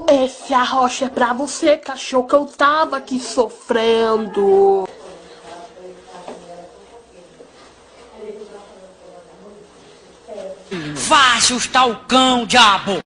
Esse arrocha é pra você, cachorro, que eu tava aqui sofrendo. Vá assustar o cão, diabo!